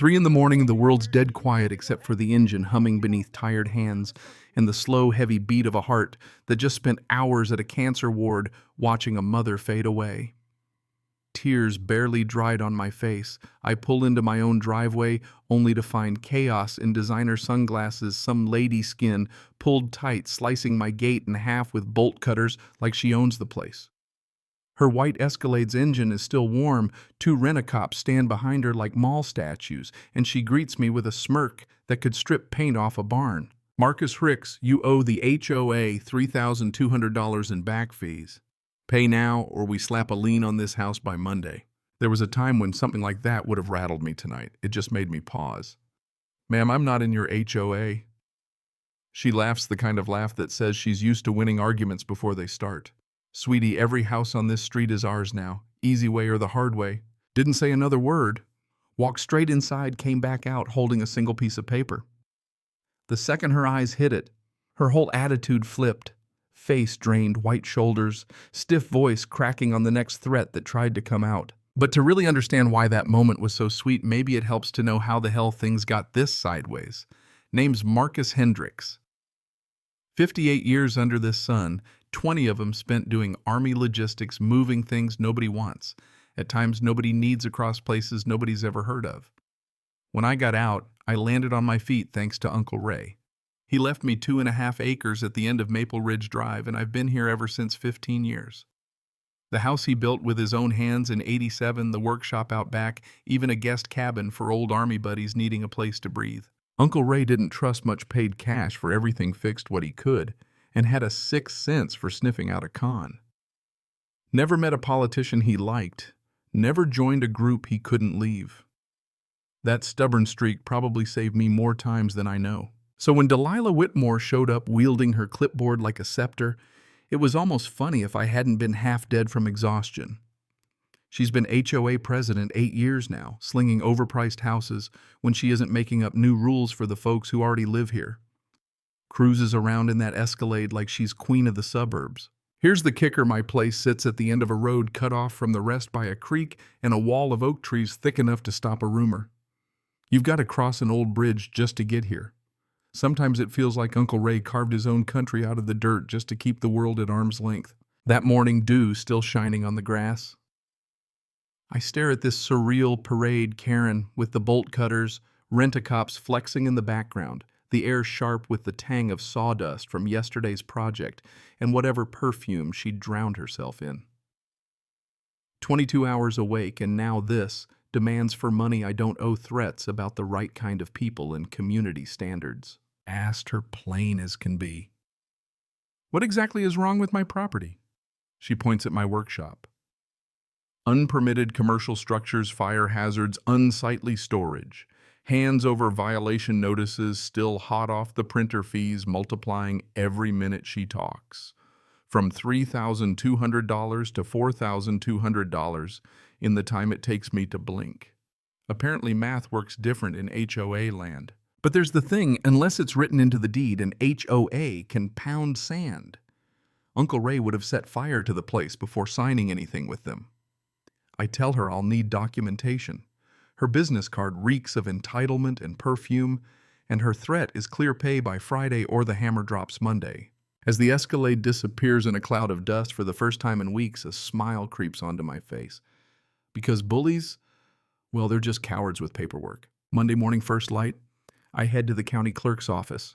3 in the morning, the world's dead quiet except for the engine humming beneath tired hands and the slow, heavy beat of a heart that just spent hours at a cancer ward watching a mother fade away. Tears barely dried on my face. I pull into my own driveway only to find chaos in designer sunglasses, some lady skin pulled tight, slicing my gate in half with bolt cutters like she owns the place. Her white Escalade's engine is still warm. 2 rent-a-cops stand behind her like mall statues, and she greets me with a smirk that could strip paint off a barn. "Marcus Ricks, you owe the HOA $3,200 in back fees. Pay now or we slap a lien on this house by Monday." There was a time when something like that would have rattled me tonight. It just made me pause. "Ma'am, I'm not in your HOA." She laughs the kind of laugh that says she's used to winning arguments before they start. "Sweetie, every house on this street is ours now. Easy way or the hard way." Didn't say another word. Walked straight inside, came back out holding a single piece of paper. The second her eyes hit it, her whole attitude flipped. Face drained, white shoulders, stiff voice cracking on the next threat that tried to come out. But to really understand why that moment was so sweet, maybe it helps to know how the hell things got this sideways. Name's Marcus Hendricks. 58 years under this sun, 20 of them spent doing Army logistics, moving things nobody wants. At times nobody needs across places nobody's ever heard of. When I got out, I landed on my feet thanks to Uncle Ray. He left me 2.5 acres at the end of Maple Ridge Drive, and I've been here ever since 15 years. The house he built with his own hands in '87, the workshop out back, even a guest cabin for old Army buddies needing a place to breathe. Uncle Ray didn't trust much paid cash for everything fixed what he could, and had a 6th sense for sniffing out a con. Never met a politician he liked, never joined a group he couldn't leave. That stubborn streak probably saved me more times than I know. So when Delilah Whitmore showed up wielding her clipboard like a scepter, it was almost funny if I hadn't been half dead from exhaustion. She's been HOA president 8 years now, slinging overpriced houses when she isn't making up new rules for the folks who already live here. Cruises around in that Escalade like she's queen of the suburbs. Here's the kicker: my place sits at the end of a road cut off from the rest by a creek and a wall of oak trees thick enough to stop a rumor. You've got to cross an old bridge just to get here. Sometimes it feels like Uncle Ray carved his own country out of the dirt just to keep the world at arm's length. That morning dew still shining on the grass. I stare at this surreal parade, Karen, with the bolt cutters, rent-a-cops flexing in the background, the air sharp with the tang of sawdust from yesterday's project and whatever perfume she'd drowned herself in. 22 hours awake, and now this, demands for money I don't owe, threats about the right kind of people and community standards. Asked her plain as can be. "What exactly is wrong with my property?" She points at my workshop. "Unpermitted commercial structures, fire hazards, unsightly storage. Hands over violation notices, still hot off the printer fees, multiplying every minute she talks. From $3,200 to $4,200 in the time it takes me to blink." Apparently math works different in HOA land. But there's the thing, unless it's written into the deed, an HOA can pound sand. Uncle Ray would have set fire to the place before signing anything with them. I tell her I'll need documentation. Her business card reeks of entitlement and perfume, and her threat is clear pay by Friday or the hammer drops Monday. As the Escalade disappears in a cloud of dust for the first time in weeks, a smile creeps onto my face. Because bullies, well, they're just cowards with paperwork. Monday morning, first light, I head to the county clerk's office.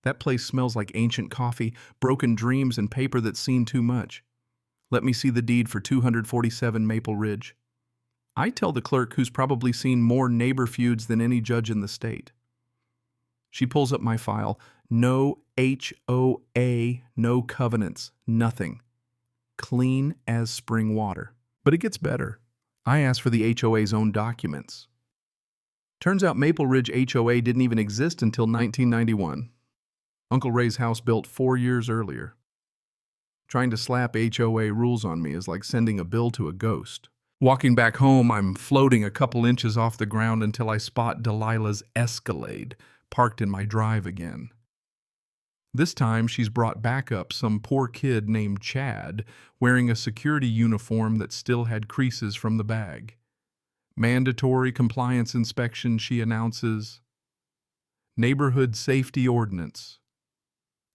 That place smells like ancient coffee, broken dreams, and paper that's seen too much. Let me see the deed for 247 Maple Ridge. I tell the clerk, who's probably seen more neighbor feuds than any judge in the state. She pulls up my file. No HOA, no covenants, nothing. Clean as spring water. But it gets better. I asked for the HOA's own documents. Turns out Maple Ridge HOA didn't even exist until 1991. Uncle Ray's house built 4 years earlier. Trying to slap HOA rules on me is like sending a bill to a ghost. Walking back home, I'm floating a couple inches off the ground until I spot Delilah's Escalade parked in my drive again. This time, she's brought back up some poor kid named Chad, wearing a security uniform that still had creases from the bag. Mandatory compliance inspection, she announces. Neighborhood safety ordinance.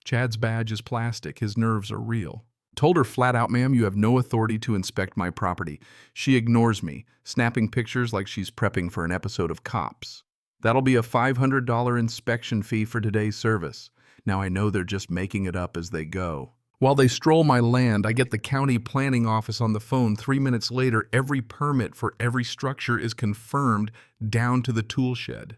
Chad's badge is plastic, his nerves are real. Told her flat out, ma'am, you have no authority to inspect my property. She ignores me, snapping pictures like she's prepping for an episode of Cops. That'll be a $500 inspection fee for today's service. Now I know they're just making it up as they go. While they stroll my land, I get the county planning office on the phone. 3 minutes later, every permit for every structure is confirmed down to the tool shed.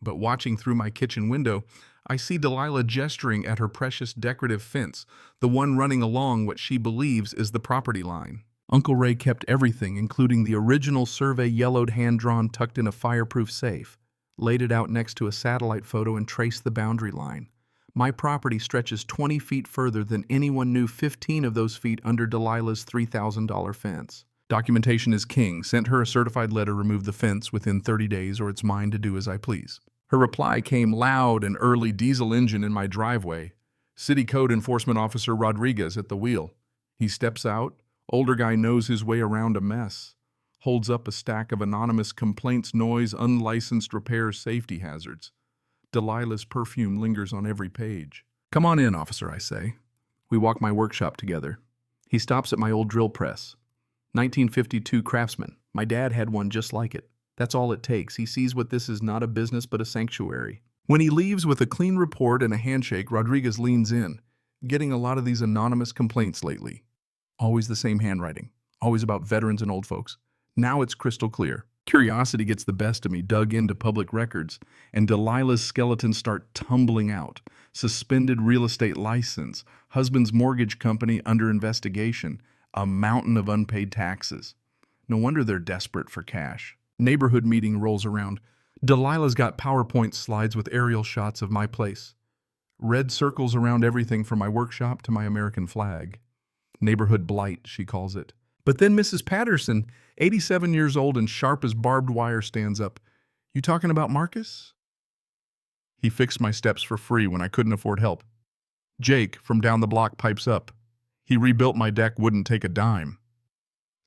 But watching through my kitchen window, I see Delilah gesturing at her precious decorative fence, the one running along what she believes is the property line. Uncle Ray kept everything, including the original survey yellowed hand-drawn tucked in a fireproof safe, laid it out next to a satellite photo and traced the boundary line. My property stretches 20 feet further than anyone knew, 15 of those feet under Delilah's $3,000 fence. Documentation is king. Sent her a certified letter, remove the fence within 30 days or it's mine to do as I please. Her reply came loud and early, diesel engine in my driveway. City Code Enforcement Officer Rodriguez at the wheel. He steps out. Older guy knows his way around a mess. Holds up a stack of anonymous complaints, noise, unlicensed repairs, safety hazards. Delilah's perfume lingers on every page. Come on in, officer, I say. We walk my workshop together. He stops at my old drill press. 1952 Craftsman. My dad had one just like it. That's all it takes. He sees what this is, not a business but a sanctuary. When he leaves with a clean report and a handshake, Rodriguez leans in. Getting a lot of these anonymous complaints lately. Always the same handwriting. Always about veterans and old folks. Now it's crystal clear. Curiosity gets the best of me, dug into public records, and Delilah's skeletons start tumbling out. Suspended real estate license, husband's mortgage company under investigation, a mountain of unpaid taxes. No wonder they're desperate for cash. Neighborhood meeting rolls around. Delilah's got PowerPoint slides with aerial shots of my place. Red circles around everything from my workshop to my American flag. Neighborhood blight, she calls it. But then Mrs. Patterson, 87 years old and sharp as barbed wire, stands up. You talking about Marcus? He fixed my steps for free when I couldn't afford help. Jake, from down the block, pipes up. He rebuilt my deck, wouldn't take a dime.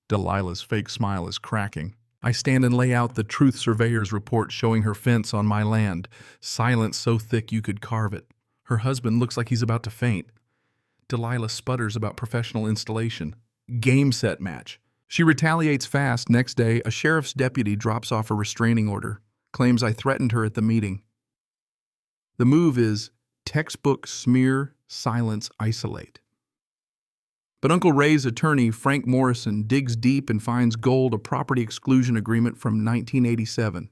Delilah's fake smile is cracking. I stand and lay out the truth surveyor's report showing her fence on my land, silence so thick you could carve it. Her husband looks like he's about to faint. Delilah sputters about professional installation. Game set match. She retaliates fast. Next day, a sheriff's deputy drops off a restraining order, claims I threatened her at the meeting. The move is textbook smear, silence, isolate. But Uncle Ray's attorney, Frank Morrison, digs deep and finds gold, a property exclusion agreement from 1987.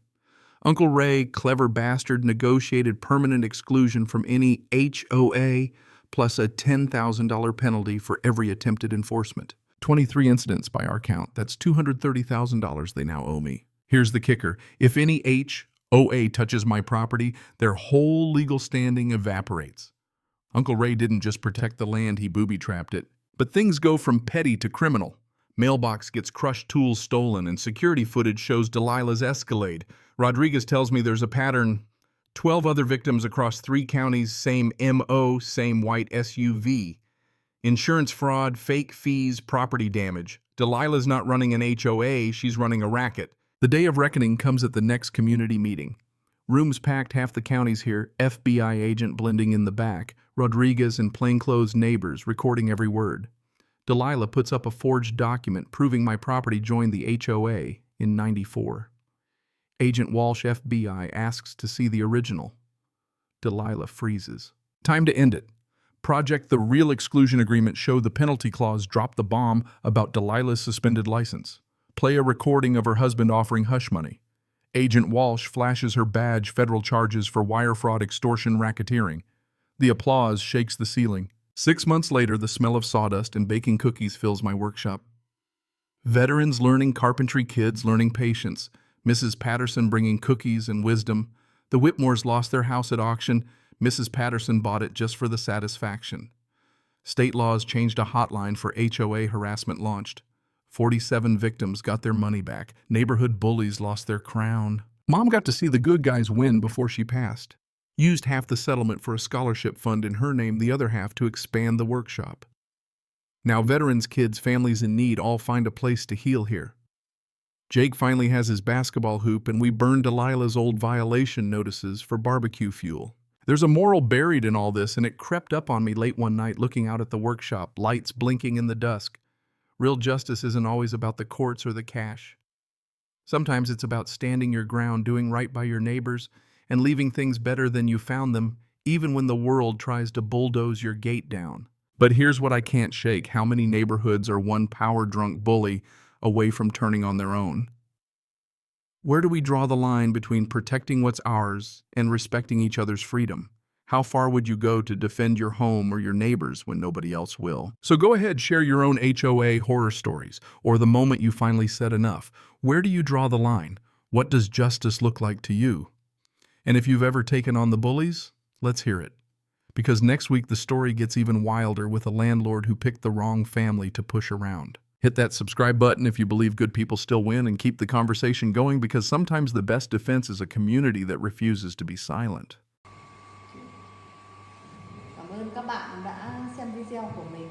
Uncle Ray, clever bastard, negotiated permanent exclusion from any HOA plus a $10,000 penalty for every attempted enforcement. 23 incidents by our count. That's $230,000 they now owe me. Here's the kicker. If any HOA touches my property, their whole legal standing evaporates. Uncle Ray didn't just protect the land, he booby-trapped it. But things go from petty to criminal. Mailbox gets crushed, tools stolen, and security footage shows Delilah's escalade. Rodriguez tells me there's a pattern. 12 other victims across 3 counties, same MO, same white SUV. Insurance fraud, fake fees, property damage. Delilah's not running an HOA, she's running a racket. The day of reckoning comes at the next community meeting. Rooms packed, half the county's here, FBI agent blending in the back, Rodriguez and plainclothes neighbors recording every word. Delilah puts up a forged document proving my property joined the HOA in '94. Agent Walsh, FBI, asks to see the original. Delilah freezes. Time to end it. Project The Real Exclusion Agreement show the penalty clause, drop the bomb about Delilah's suspended license. Play a recording of her husband offering hush money. Agent Walsh flashes her badge, federal charges for wire fraud, extortion, racketeering. The applause shakes the ceiling. 6 months later, the smell of sawdust and baking cookies fills my workshop. Veterans learning carpentry, kids learning patience. Mrs. Patterson bringing cookies and wisdom. The Whitmores lost their house at auction. Mrs. Patterson bought it just for the satisfaction. State laws changed, a hotline for HOA harassment launched. 47 victims got their money back. Neighborhood bullies lost their crown. Mom got to see the good guys win before she passed. Used half the settlement for a scholarship fund in her name, the other half to expand the workshop. Now veterans, kids, families in need all find a place to heal here. Jake finally has his basketball hoop, and we burn Delilah's old violation notices for barbecue fuel. There's a moral buried in all this, and it crept up on me late one night looking out at the workshop, lights blinking in the dusk. Real justice isn't always about the courts or the cash. Sometimes it's about standing your ground, doing right by your neighbors, and leaving things better than you found them, even when the world tries to bulldoze your gate down. But here's what I can't shake: how many neighborhoods are one power-drunk bully away from turning on their own? Where do we draw the line between protecting what's ours and respecting each other's freedom? How far would you go to defend your home or your neighbors when nobody else will? So go ahead, share your own HOA horror stories, or the moment you finally said enough. Where do you draw the line? What does justice look like to you? And if you've ever taken on the bullies, let's hear it. Because next week the story gets even wilder with a landlord who picked the wrong family to push around. Hit that subscribe button if you believe good people still win, and keep the conversation going, because sometimes the best defense is a community that refuses to be silent. Cảm ơn các bạn đã xem video của mình.